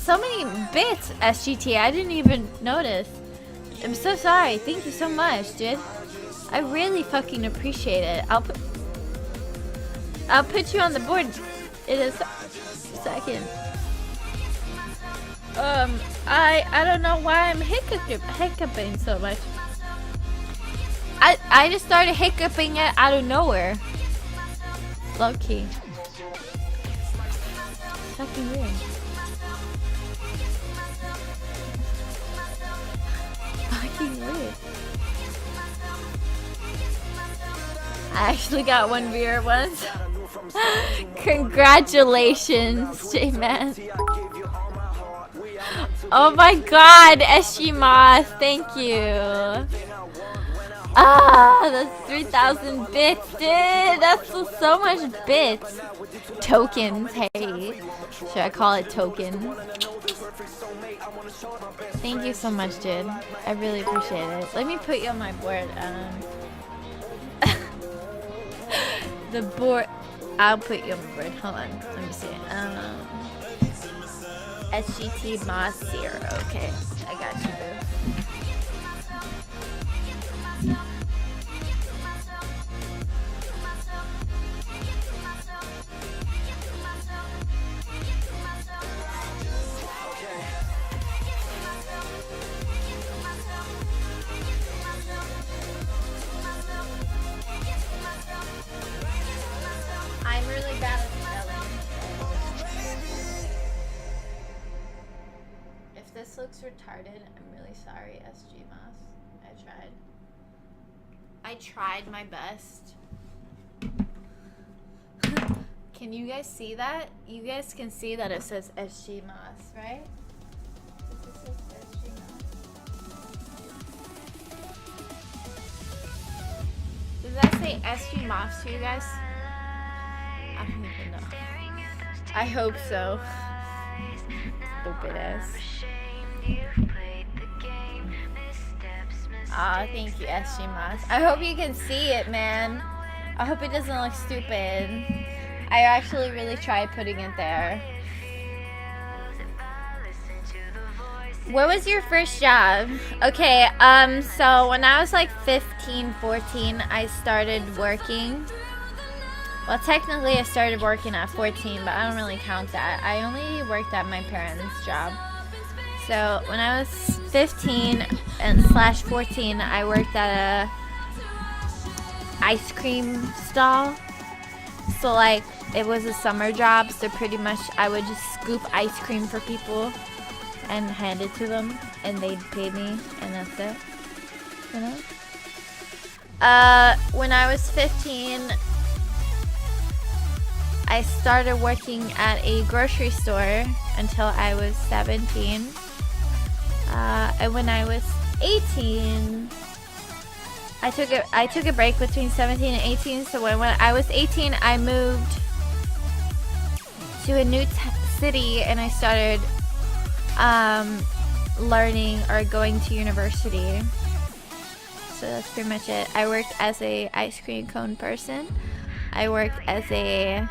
so many bits, SGT. I didn't even notice. I'm so sorry. Thank you so much, dude. I really fucking appreciate it. I'll put you on the board in a second. I don't know why I'm hiccuping so much. I just started hiccuping it out of nowhere. Low key. Fucking weird. Fucking weird. I actually got 1 beer once. Congratulations, J-Man. Oh my god, SG Moss, thank you. Ah, that's 3,000 bits, dude. That's so much bits. Tokens, hey. Should I call it tokens? Thank you so much, dude. I really appreciate it. Let me put you on my board. The board. I'll put you on my board. Hold on. Let me see. SGT Moss 0. Okay, I got you, boo. I'm really bad at spelling. If this looks retarded, I'm really sorry, SG Moss. I tried my best. Can you guys see that? You guys can see that it says SG Moss, right? This says SG Moss. Does that say SG Moss to you guys? I don't even know. I hope so. Stupid ass. Aw, thank you, SG Moss. I hope you can see it, man. I hope it doesn't look stupid. I actually really tried putting it there. What was your first job? Okay, so when I was like 15, 14, I started working. Well, technically I started working at 14, but I don't really count that. I only worked at my parents' job. So when I was 15 and / 14, I worked at a ice cream stall. So like it was a summer job, so pretty much I would just scoop ice cream for people and hand it to them, and they'd pay me, and that's it. You know? When I was 15, I started working at a grocery store until I was 17. And when I was 18, I took a break between 17 and 18. So when I was 18, I moved to a new city, and I started learning or going to university. So that's pretty much it. I worked as a ice cream cone person. I worked as a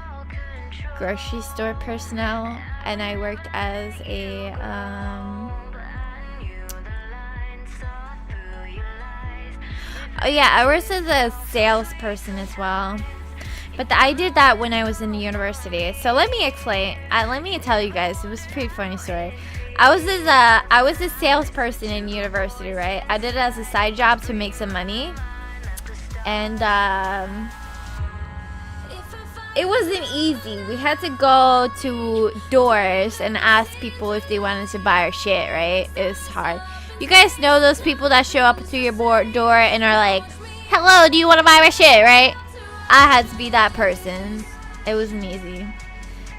grocery store personnel, and I worked as a oh yeah, I worked as a salesperson as well. But I did that when I was in university. So let me explain. Let me tell you guys. It was a pretty funny story. I was a salesperson in university, right? I did it as a side job to make some money, and it wasn't easy. We had to go to doors and ask people if they wanted to buy our shit, right? It was hard. You guys know those people that show up to your door and are like, "Hello, do you want to buy my shit?" Right? I had to be that person. It wasn't easy.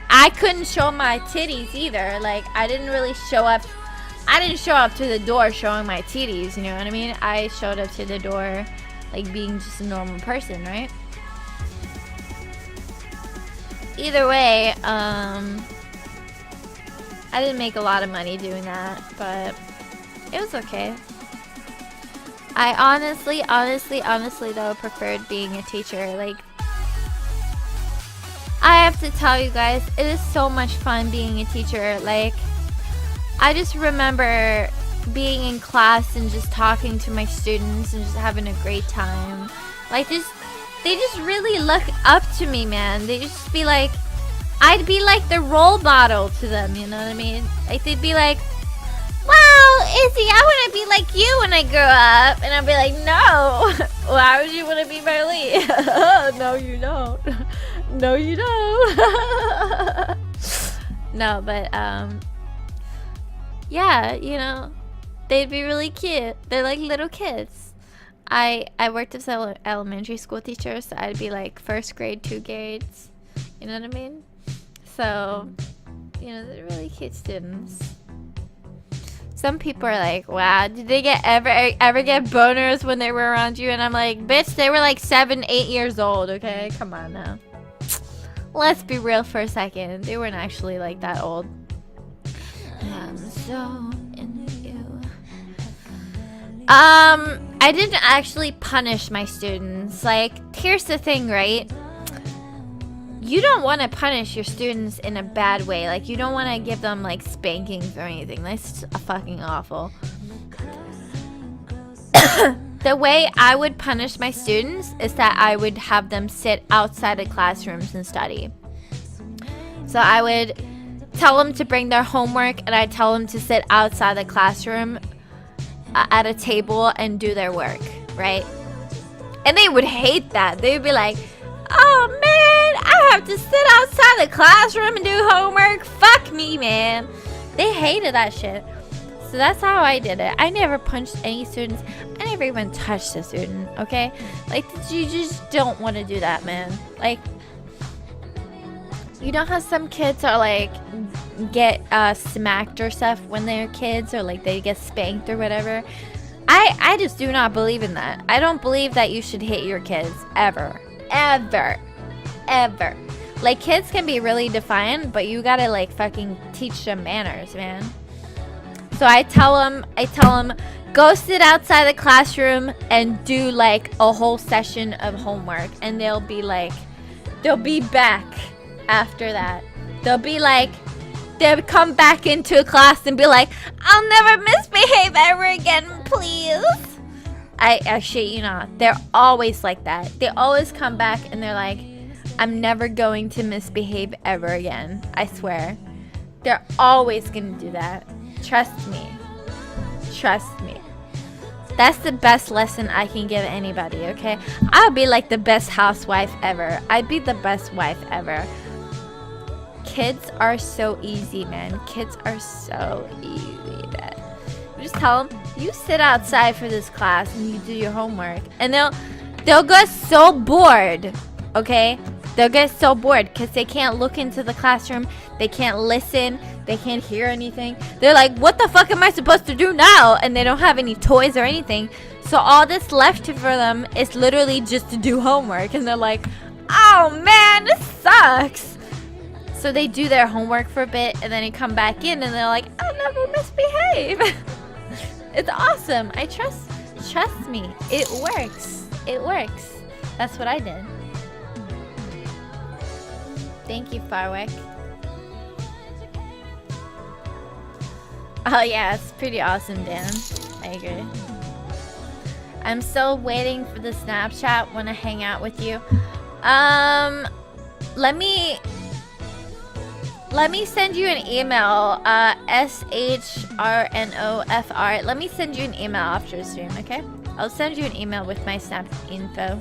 I couldn't show my titties either. Like, I didn't really show up. I didn't show up to the door showing my titties, you know what I mean? I showed up to the door like being just a normal person, right? Either way, I didn't make a lot of money doing that, but it was okay. I honestly though preferred being a teacher. Like, I have to tell you guys, it is so much fun being a teacher. Like, I just remember being in class and just talking to my students and just having a great time. Like, they just really look up to me, man. They just be like, I'd be like the role model to them, you know what I mean? Like, they'd be like, wow, Izzy, I want to be like you when I grow up. And I'd be like, no. Why would you want to be Marley? No, you don't. No, you don't. No, but, yeah, you know, they'd be really cute. They're like little kids. I worked as an elementary school teacher, so I'd be like first grade, 2 grades. You know what I mean? So, you know, they're really cute students. Some people are like, wow, did they ever get boners when they were around you? And I'm like, bitch, they were like 7, 8 years old, okay? Come on now. Let's be real for a second. They weren't actually like that old. I'm so into you. I didn't actually punish my students. Like, here's the thing, right? You don't want to punish your students in a bad way. Like, you don't want to give them, like, spankings or anything. That's fucking awful. The way I would punish my students is that I would have them sit outside of classrooms and study. So I would tell them to bring their homework, and I'd tell them to sit outside the classroom at a table and do their work, right? And they would hate that. They would be like, oh man, I have to sit outside the classroom and do homework. Fuck me, man. They hated that shit. So that's how I did it. I never punched any students. I never even touched a student, okay? Like, you just don't want to do that, man. Like, you know how some kids are like, get smacked or stuff when they're kids, or like they get spanked or whatever? I just do not believe in that. I don't believe that you should hit your kids, ever. Ever. Ever. Like, kids can be really defiant, but you gotta like fucking teach them manners, man. So I tell them, go sit outside the classroom and do like a whole session of homework, and they'll be back after that. They'll come back into a class and be like, I'll never misbehave ever again, please. I shit you not. They're always like that. They always come back and they're like, I'm never going to misbehave ever again. I swear. They're always gonna do that. Trust me. Trust me. That's the best lesson I can give anybody, okay? I'll be like the best housewife ever. I'd be the best wife ever. Kids are so easy, man. Kids are so easy, man. You just tell them, you sit outside for this class and you do your homework. And they'll get so bored, okay? They'll get so bored because they can't look into the classroom. They can't listen. They can't hear anything. They're like, what the fuck am I supposed to do now? And they don't have any toys or anything. So all that's left for them is literally just to do homework. And they're like, oh man, this sucks. So they do their homework for a bit and then they come back in and they're like, I'll never misbehave. It's awesome. Trust me. It works. It works. That's what I did. Thank you, Farwick. Oh yeah, it's pretty awesome, Dan. I agree. I'm still waiting for the Snapchat when I hang out with you. Let me send you an email. SHRNOFR. Let me send you an email after the stream, okay? I'll send you an email with my Snap info.